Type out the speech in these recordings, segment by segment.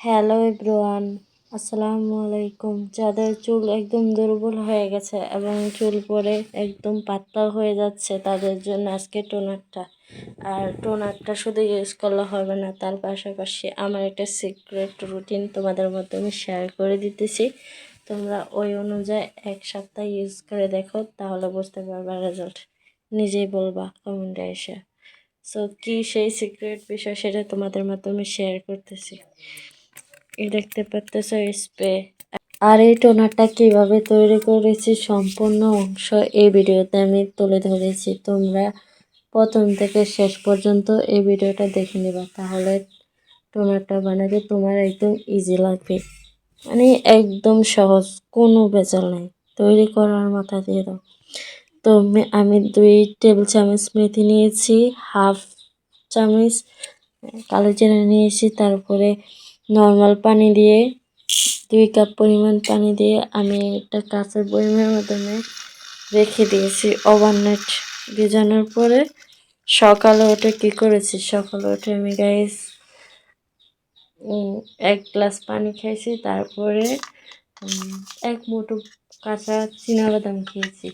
Hello everyone, আসসালামু আলাইকুম। যাদের চুল একদম দুর্বল হয়ে গেছে এবং চুল পড়ে একদম পাতলা হয়ে যাচ্ছে তাদের জন্য আজকে টোনারটা। আর টোনারটা শুধু ইউজ করলে হবে না, তার পাশাপাশি আমার একটা সিক্রেট রুটিন তোমাদের মাধ্যমে শেয়ার করে দিতেছি। তোমরা ওই অনুযায়ী এক সপ্তাহ ইউজ করে দেখো, তাহলে বুঝতে পারবা রেজাল্ট। নিজেই বলবা কমেন্টে এসে। সো কি সেই সিক্রেট বিষয় সেটা তোমাদের মাধ্যমে শেয়ার করতেছি। এই দেখতে পাচ্তেছো স্প্রে। আর এই টোনারটা কিভাবে তৈরি করেছি সম্পূর্ণ অংশ এই ভিডিওতে আমি তুলে ধরেছি। তোমরা প্রথম থেকে শেষ পর্যন্ত এই ভিডিওটা দেখে নিবা, তাহলে টোনারটা বানাতে তোমার একদম ইজি লাগবে। মানে একদম সহজ, কোনো ভেজাল নেই। তৈরি করার মাথা দিয়ে দাও। তো আমি 2 টেবিল চামচ মেথি নিয়েছি, হাফ চামচ কালো জিরা নিয়েছি, তারপরে নর্মাল পানি দিয়ে 2 কাপ পরিমাণ পানি দিয়ে আমি একটা কাঁচের বয়মের মাধ্যমে রেখে দিয়েছি ওভারনাইট। ভিজানোর পরে সকালে উঠে কি করেছি, সকালে উঠে আমি গাইস 1 গ্লাস পানি খাইছি, তারপরে 1 মুঠো কাঁচা চীনাবাদাম খেয়েছি।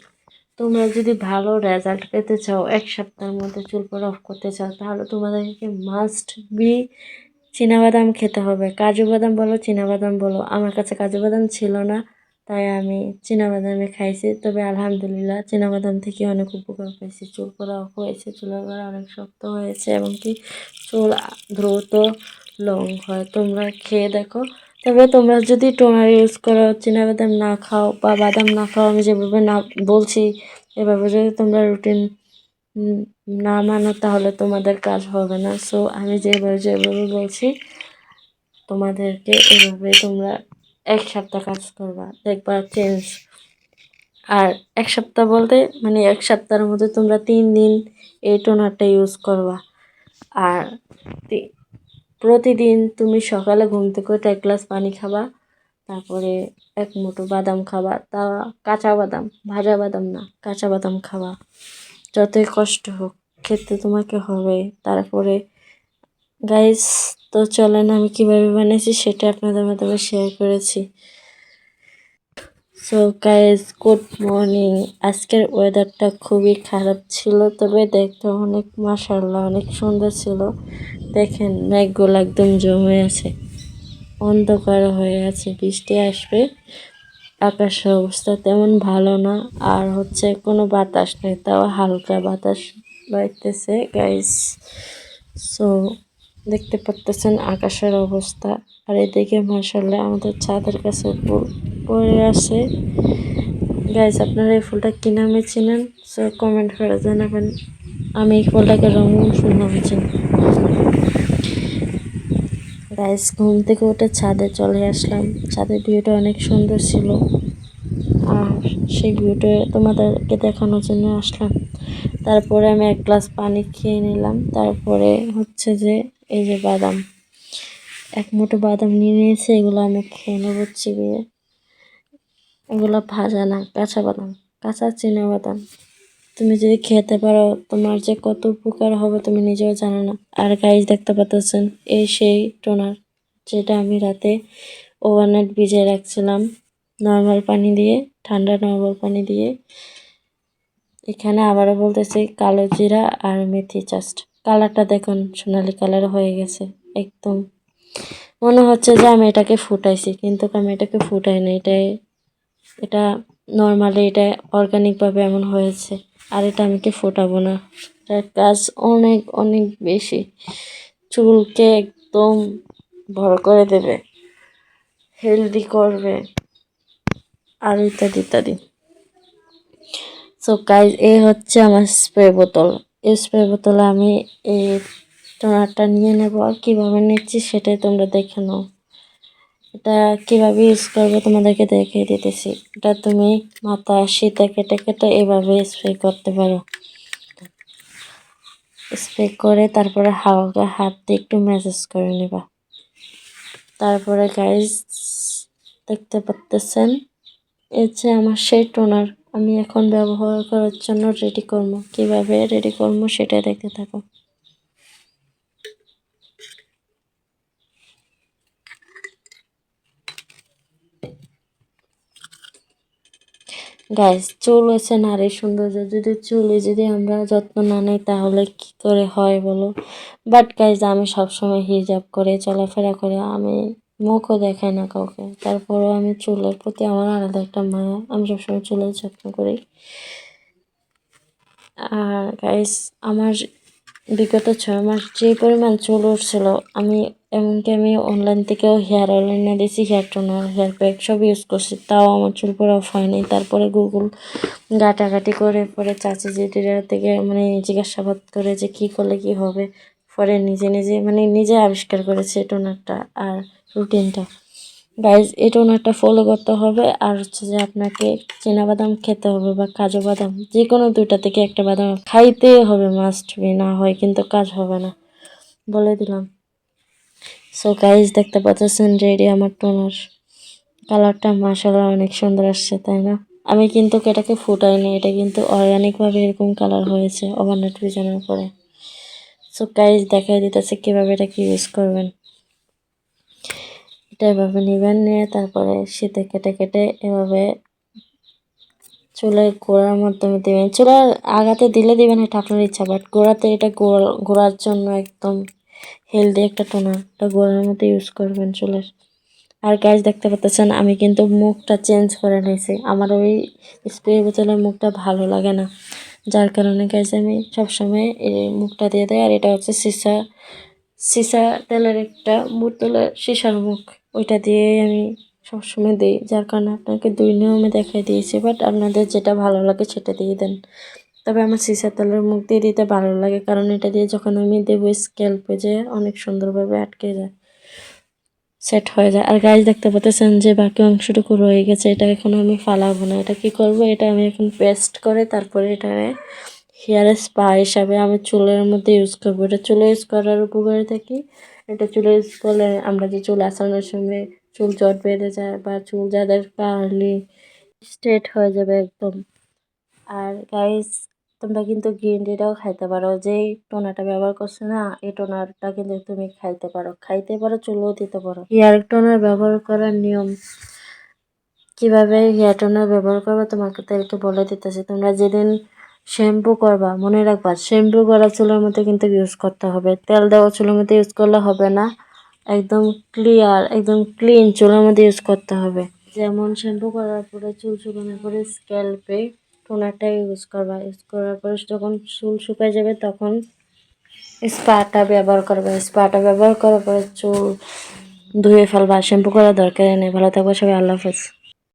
তোমরা যদি ভালো রেজাল্ট পেতে চাও, 1 সপ্তাহের মধ্যে চুল পড়া অফ করতে চাও, তাহলে তোমাদেরকে মাস্ট বি চীনাবাদাম খেতে হবে। কাজু বাদাম বলো, চীনাবাদাম বলো, আমার কাছে কাজু বাদাম ছিল না, তাই আমি চীনাবাদামে খাইছি। তবে আলহামদুলিল্লাহ চীনাবাদাম থেকে অনেক উপকার পেয়েছি। চুল পড়া অফ হয়েছে, চুলের গোড়া অনেক শক্ত হয়েছে, এমনকি চুল দ্রুত লং হয়। তোমরা খেয়ে দেখো। তবে তোমরা যদি টোনার ইউজ করো, চীনাবাদাম না খাও বা বাদাম না খাও, আমি যেভাবে না বলছি এভাবে যদি তোমরা রুটিন না মানো, তাহলে তোমাদের কাজ হবে না। সো আমি যেভাবে বলছি তোমাদেরকে, এভাবে তোমরা 1 সপ্তাহ কাজ করবা, দেখবা চেঞ্জ। আর 1 সপ্তাহ বলতে মানে 1 সপ্তাহের মধ্যে তোমরা 3 দিন এই টোনারটা ইউজ করবা। আর প্রতিদিন তুমি সকালে ঘুম থেকে উঠে 1 গ্লাস পানি খাবা, তারপরে 1 মুঠো বাদাম খাবা, তা কাঁচা বাদাম, ভাজা বাদাম না, কাঁচা বাদাম খাবা। যতই কষ্ট হোক খেতে তোমাকে হবে। তারপরে গাইস, তো চলেন আমি কিভাবে বানিয়েছি সেটা আপনাদের মাধ্যমে শেয়ার করেছি। So guys, good morning. আজকের ওয়েদারটা খুবই খারাপ ছিল, তবে দেখতে অনেক মাশাআল্লাহ অনেক সুন্দর ছিল। দেখেন মেঘগুলো একদম জমে আছে, অন্ধকার হয়ে আছে, বৃষ্টি আসবে। আকাশের অবস্থা তেমন ভালো না, আর হচ্ছে কোনো বাতাস নেই, তাও হালকা বাতাস বাইতেছে গাইস। সো দেখতে পাচ্তেছেন আকাশের অবস্থা। আর এদিকে মাশাআল্লাহ আমাদের ছাদের কাছে ফুল পড়ে আছে। গাইস, আপনারা এই ফুলটা কি নামে চিনেন? সো কমেন্ট করে জানাবেন। আমি এই ফুলটাকে রঙিন ফুল নামে চিনি। গাইস, ঘুম থেকে উঠে ছাদে চলে আসলাম। ছাদের ভিউটা অনেক সুন্দর ছিল, আর সেই ভিউটা তোমাদেরকে দেখানোর জন্য আসলাম। তারপরে আমি 1 গ্লাস পানি খেয়ে নিলাম। তারপরে হচ্ছে যে এই যে বাদাম, 1 মুঠো বাদাম নিয়ে নিয়েছি, এগুলো আমি খেয়ে নেবো চিবিয়ে। এগুলো ভাজা না, কাঁচা বাদাম, কাঁচা চীনা বাদাম। তুমি যদি খেতে পারো তোমার যে কত উপকার হবে তুমি নিজেও জানো না। আর গাইস, দেখতে পাচ্ছেন এই সেই টোনার, যেটা আমি রাতে ওভারনাইট ভিজিয়ে রাখছিলাম নর্মাল পানি দিয়ে, ঠান্ডা নর্মাল পানি দিয়ে। এখানে আবারও বলতেছি কালো জিরা আর মেথি। জাস্ট কালারটা দেখুন, সোনালি কালার হয়ে গেছে একদম। মনে হচ্ছে যে আমি এটাকে ফুটাইছি, কিন্তু আমি এটাকে ফুটাই না। এটা নর্মালি এটা অর্গানিকভাবে এমন হয়েছে। আর এটা আমি কি ফোটাবো না। এটার কাজ অনেক অনেক বেশি, চুলকে একদম বড় করে দেবে, হেলদি করবে, আর ইত্যাদি ইত্যাদি। সো গাইস, এই হচ্ছে আমার স্প্রে বোতল। এই স্প্রে বোতলে আমি এই টোনারটা নিয়ে নেব, আর কীভাবে নিচ্ছি সেটাই তোমরা দেখে নাও। এটা কীভাবে ইউজ করবো তোমাদেরকে দেখিয়ে দিতেছি। এটা তুমি মাথা শীতে কেটে কেটে এভাবে স্প্রে করতে পারো। স্প্রে করে তারপরে হালকা হাত দিয়ে একটু ম্যাসাজ করে নেবা। তারপরে গাইস, দেখতে পাচ্তেছেন এই যে আমার সেই টোনার আমি এখন ব্যবহার করার জন্য রেডি করবো। কিভাবে রেডি করবো সেটাই দেখতে থাকো। গাইস, চুল হচ্ছে নারীর সৌন্দর্য। যদি চুলে যদি আমরা যত্ন না নিই তাহলে কি করে হয় বলো? বাট গাইস, আমি সবসময় হিজাব করে চলাফেরা করে, আমি মুখও দেখাই না কাউকে। তারপরেও আমি চুলের প্রতি আমার আলাদা একটা মায়া, আমি সবসময় চুলের যত্ন করি। আর গাইস, আমার বিগত 6 মাস যে পরিমাণ চুল উঠছিল, আমি এমনকি আমি অনলাইন থেকেও হেয়ার অয়েল এনে দিয়েছি, হেয়ার টোনার, হেয়ার প্যাক সব ইউজ করছি, তাও আমার চুল পুরো অফ হয়নি। তারপরে গুগল ঘাটাঘাটি করে পরে চাচি জেঠিরা থেকে মানে জিজ্ঞাসাবাদ করে যে কী করলে কি হবে, পরে নিজে নিজে মানে নিজে আবিষ্কার করেছে টোনারটা আর রুটিনটা। গাইজ, এই টোনারটা ফলো করতে হবে। আর হচ্ছে যে আপনাকে বাদাম খেতে হবে বা কাজু বাদাম, যে কোনো দুইটা থেকে একটা বাদাম খাইতেই হবে, মাস্ট বি, না হয় কিন্তু কাজ হবে না, বলে দিলাম। সো গাইজ, দেখতে পাচ্ছেন রেডি আমার টোনার। কালারটা মাশাআল্লাহ অনেক সুন্দর আসছে, তাই না? আমি কিন্তু এটাকে ফুটাইনি, এটা কিন্তু অর্গানিকভাবে এরকম কালার হয়েছে ওভারনাইট ভিজানোর পরে। সো গাইজ, দেখাই দিতেছে কীভাবে এটাকে ইউজ করবেন। এটা এভাবে নেবেন, নিয়ে তারপরে শীতে কেটে কেটে এভাবে চুলের গোড়ার মাধ্যমে দেবেন। চুলার আগাতে দিলে দিবেন, এটা আপনার ইচ্ছা, বাট গোড়াতে এটা গোড়ার জন্য একদম হেলদি একটা টোনার, এটা গোড়ার মধ্যে ইউজ করবেন চুলের। আর গাইজ, দেখতে পাচ্ছেন আমি কিন্তু মুখটা চেঞ্জ করে নিয়েছি, আমার ওই স্প্রে বোতলের মুখটা ভালো লাগে না, যার কারণে গাইজ আমি সবসময় এই মুখটা দিয়ে দেয়। আর এটা হচ্ছে সীসা তেলের একটা বোতলের সীসার মুখ, ওইটা দিয়ে আমি সবসময় দিই, যার কারণে আপনাকে 2 নিয়মে দেখাই দিয়েছি, বাট আপনাদের যেটা ভালো লাগে সেটা দিয়ে দেন। তবে আমার সীসা তেলের মুখ দিয়ে দিতে ভালো লাগে, কারণ এটা দিয়ে যখন আমি দেবো স্ক্যাল্পে যে অনেক সুন্দরভাবে আটকে যায়, সেট হয়ে যায়। আর গাইজ, দেখতে পাচ্ছেন যে বাকি অংশটুকু রয়ে গেছে, এটা এখন আমি ফালাবো না, এটা কি করব, এটা আমি এখন পেস্ট করে তারপরে এটা হেয়ার স্পা হিসাবে আমি চুলের মধ্যে ইউজ করবো। এটা চুলে ইউজ করার উপকারিতা কি, এটা চুলে ইউজ করলে আমরা যে চুল আঁচড়ানোর সময় চুল জট বেঁধে যায় বা চুল যাদের কার্লি স্ট্রেট হয়ে যাবে একদম। আর গাইস, তোমরা কিন্তু গ্রিন টিটাও খাইতে পারো, যেই টোনারটা ব্যবহার করছো না, এই টোনারটা কিন্তু তুমি খাইতে পারো, চুলও দিতে পারো। হেয়ার টোনার ব্যবহার করার নিয়ম, কিভাবে হেয়ার টোনার ব্যবহার করবে তোমাকে তাদেরকে বলে দিতেছি। তোমরা যেদিন শ্যাম্পু করবা, মনে রাখবা শ্যাম্পু করা চুলের মধ্যে কিন্তু ইউজ করতে হবে, তেল দেওয়া চুলের মধ্যে ইউজ করলে হবে না। একদম ক্লিয়ার, একদম ক্লিন চুলের মধ্যে ইউজ করতে হবে। যেমন শ্যাম্পু করার পরে চুল শুকানোর পরে স্ক্যাল্পে টোনারটা ইউজ করবা, ইউজ করার পরে যখন চুল শুকায় যাবে তখন স্পাটা ব্যবহার করবে। স্পাটা ব্যবহার করার পরে চুল ধুয়ে ফেলবা, শ্যাম্পু করার দরকার নেই। ভালো থাকবে সবাই, আল্লাহ হাফেজ।